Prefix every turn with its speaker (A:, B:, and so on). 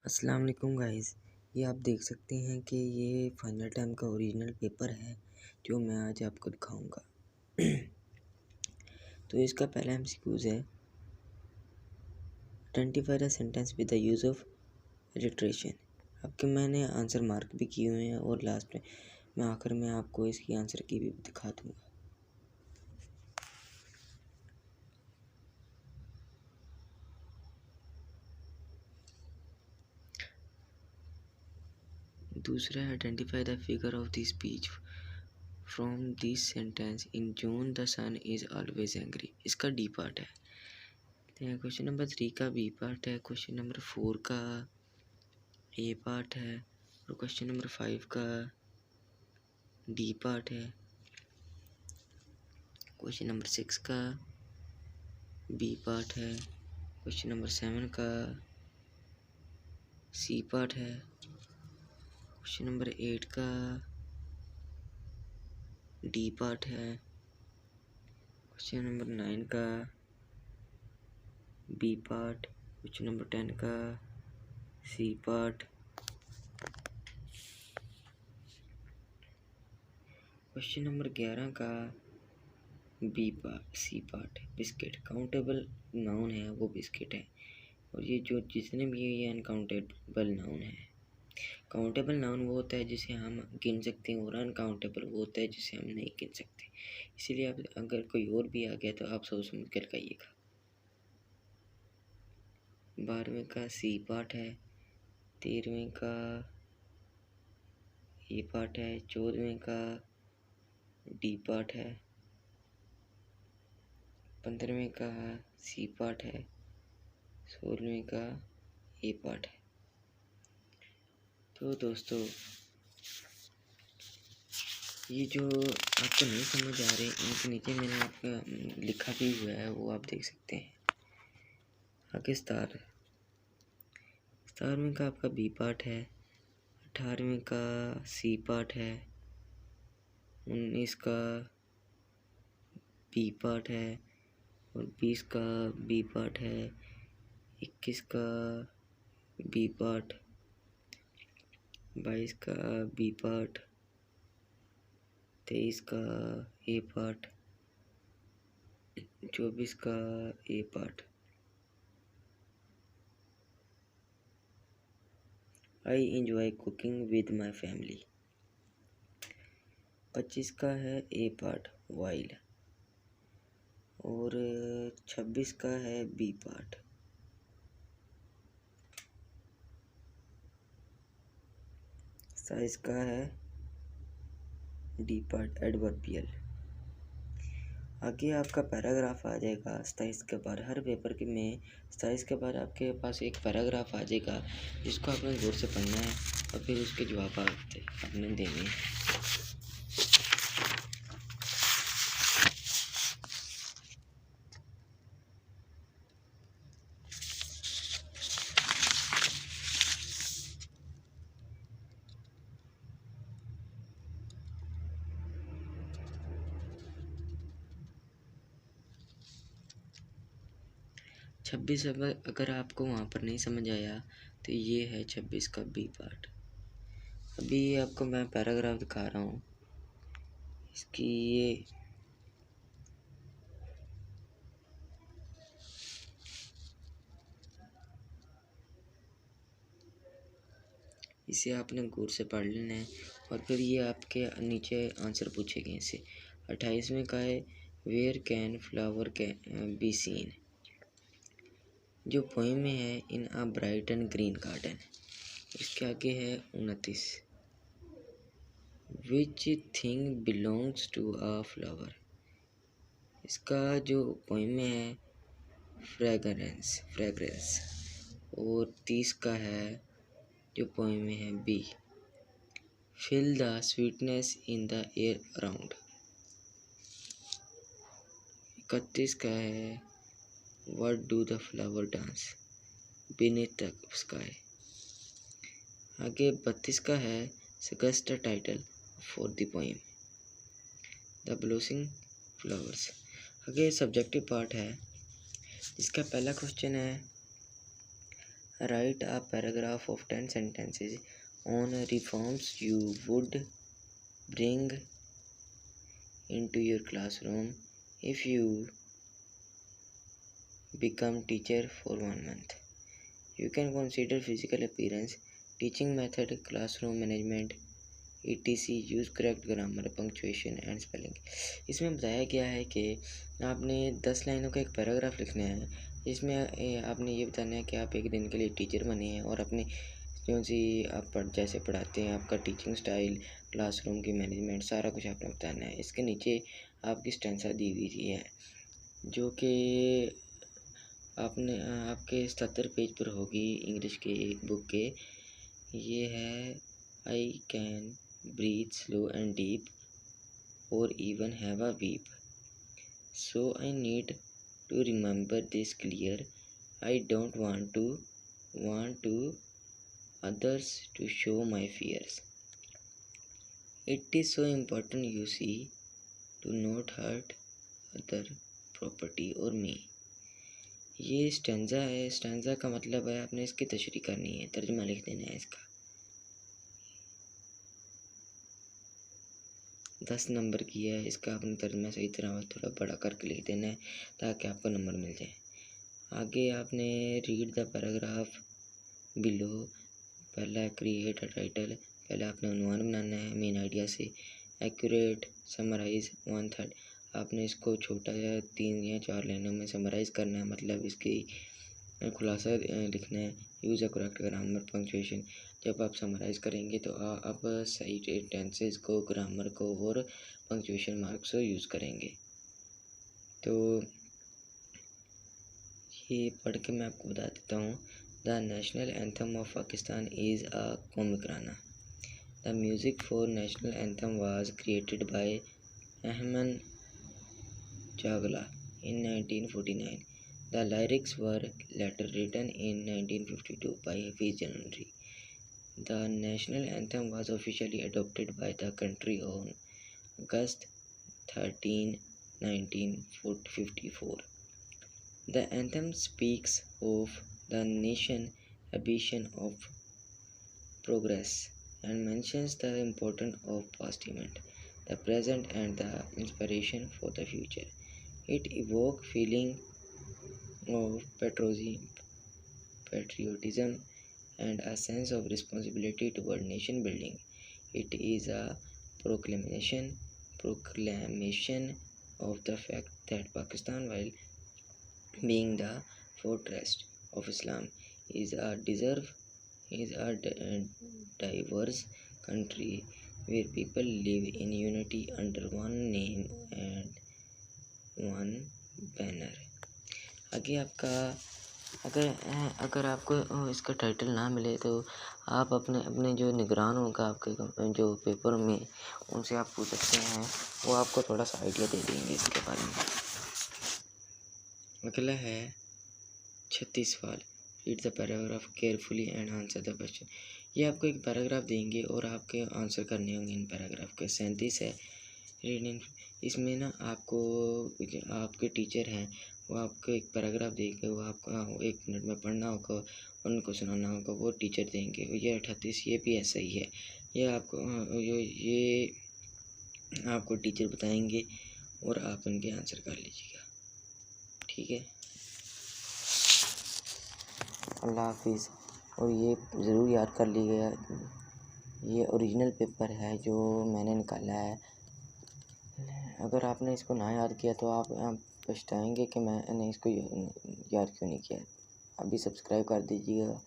A: अस्सलाम वालेकुम गाइस। ये आप देख सकते हैं कि ये फाइनल टाइम का ओरिजिनल पेपर है जो मैं आज आपको दिखाऊंगा। तो इसका पहला एमसीक्यूज है, identify the sentence with the use of alliteration. आपके मैंने आंसर मार्क भी किए हुए हैं और लास्ट में मैं आखिर में आपको इसकी आंसर की भी दिखा दूंगा। दूसरा है, identify the figure of the speech from this sentence, in June the sun is always angry. इसका डी पार्ट है। क्वेश्चन नंबर 3 का बी पार्ट है, क्वेश्चन नंबर 4 का ए पार्ट है और क्वेश्चन नंबर 5 का डी पार्ट है। क्वेश्चन नंबर 6 का बी पार्ट है, क्वेश्चन नंबर 7 का सी पार्ट है, क्वेश्चन नंबर 8 का डी पार्ट है, क्वेश्चन नंबर 9 का बी पार्ट, क्वेश्चन नंबर 10 का सी पार्ट, क्वेश्चन नंबर 11 का B part C part. Biscuit countable noun है, वो बिस्किट है। और ये जो जितने भी ये अनकाउंटेबल नाउन है। काउंटेबल नाउन वो होता है जिसे हम गिन सकते हैं और अनकाउंटेबल वो होता है जिसे हम नहीं गिन सकते। इसीलिए आप अगर कोई और भी आ गया तो आप सोच समझ कर लगाइएगा। 12वें का सी पार्ट है, 13वें का ए पार्ट है, 14वें का डी पार्ट है, 15वें का सी पार्ट है, 16वें का ए पार्ट है। तो दोस्तों, ये जो आपको नहीं समझ आ रहे इनके नीचे मैंने आपका लिखा भी हुआ है, वो आप देख सकते हैं। आगे सतारहवें का आपका बी पार्ट है, 18वें का सी पार्ट है, 19 का बी पार्ट है और 20 का बी पार्ट है, 21 का बी पार्ट, 22 का बी पार्ट, 23 का ए पार्ट, 24 का A part. I enjoy cooking with my family. 25 का है ए पार्ट वाइल्ड और 26 का है बी पार्ट। 27 का है डी पार्ट एडवर्बियल। आगे आपका पैराग्राफ आ जाएगा 27 के बाद। हर पेपर के में 27 के बाद आपके पास एक पैराग्राफ आ जाएगा जिसको आपने गौर से पढ़ना है और फिर उसके जवाब आपने देने हैं। छब्बीस अगर आपको वहाँ पर नहीं समझ आया तो ये है 26 का बी पार्ट। अभी आपको मैं पैराग्राफ दिखा रहा हूँ इसकी। ये इसे आपने गौर से पढ़ लेना है और फिर ये आपके नीचे आंसर पूछे गए इसे। 28वें का है, where can flower can be seen. जो पोइम में है, in a bright and green garden. इसके आगे है 29, which thing belongs to a flower. इसका जो पोइम में है फ्रेगरेंस। और 30 का है जो पोइम में है be, feel the sweetness in the air around. 31 का है, what do the flower dance beneath the sky. आगे 32 का है, suggest the title for the poem, the blossoming flowers. आगे सब्जेक्टिव पार्ट है जिसका पहला क्वेश्चन है, Write a paragraph of 10 sentences on reforms you would bring into your classroom if you become teacher for 1 month. You can consider physical appearance, teaching method, classroom management, etc. Use correct grammar, punctuation and spelling. इसमें बताया गया है कि आपने 10 लाइनों का एक paragraph लिखना है। इसमें आपने ये बताना है कि आप एक दिन के लिए टीचर बने हैं और अपने जो सी आप जैसे पढ़ाते हैं, आपका टीचिंग स्टाइल, क्लासरूम की मैनेजमेंट, सारा कुछ आपने बताना है। इसके नीचे आपकी स्टेंसा दी हुई है जो कि आपने आपके 77 पेज पर होगी इंग्लिश के एक बुक के। ये है I can breathe slow and deep or even have a weep. So I need to remember this clear. I don't want to others to show my fears. It is so important, you see, to not hurt other property or me. ये stanza है। Stanza का मतलब है आपने इसकी तशरीह करनी है, तर्जुमा लिख देना है इसका। 10 नंबर की है। इसका आपने तर्जुमा सही तरह थोड़ा बड़ा करके लिख देना है ताकि आपको नंबर मिल जाए। आगे आपने रीड द पैराग्राफ बिलो। पहला क्रिएट अ टाइटल। पहले आपने उन्वान बनाना है मेन आइडिया से। Accurate summarise 1/3। आपने इसको छोटा या 3 या 4 लाइनों में समराइज़ करना है, मतलब इसकी खुलासा लिखना है। Use a correct grammar, punctuation. जब आप समराइज़ करेंगे तो आप सही टेंसेस को, ग्रामर को और पंक्चुएशन मार्क्स को यूज़ करेंगे। तो ये पढ़ के मैं आपको बता देता हूँ। The national anthem of Pakistan is a कॉमिक राना। The music for national anthem was created by Ahmed Chagla in 1949. The lyrics were later written in 1952 by Hafiz Janri. The national anthem was officially adopted by the country on August 13, 1954. The anthem speaks of the nation's ambition of progress and mentions the importance of past events, the present, and the inspiration for the future. It evokes feeling of patriotism and a sense of responsibility toward nation building. It is a proclamation of the fact that Pakistan, while being the fortress of Islam, is a diverse country where people live in unity under one name and one banner. आगे आपका अगर आपको इसका title ना मिले तो आप अपने जो निगरान होगा आपके जो पेपर में, उनसे आप पूछ सकते हैं, वो आपको थोड़ा सा आइडिया दे देंगे इसके बारे में। अगला है 36 सवाल। Read the paragraph carefully and answer the question. ये आपको एक पैराग्राफ देंगे और आपके आंसर करने होंगे इन पैराग्राफ के। 37 है रीडिंग। इसमें ना आपको आपके टीचर हैं, वो आपको एक पैराग्राफ देंगे, वो आपका 1 मिनट में पढ़ना होगा, उनको सुनाना होगा, वो टीचर देंगे। ये 38 ये भी ऐसा ही है। ये आपको टीचर बताएंगे और आप उनके आंसर कर लीजिएगा, ठीक है। अल्लाह हाफिज़। और ये ज़रूर याद कर लीजिएगा, ये ओरिजिनल पेपर है जो मैंने निकाला है। अगर आपने इसको ना याद किया तो आप पछताएंगे कि मैंने इसको याद क्यों नहीं किया। अभी सब्सक्राइब कर दीजिएगा।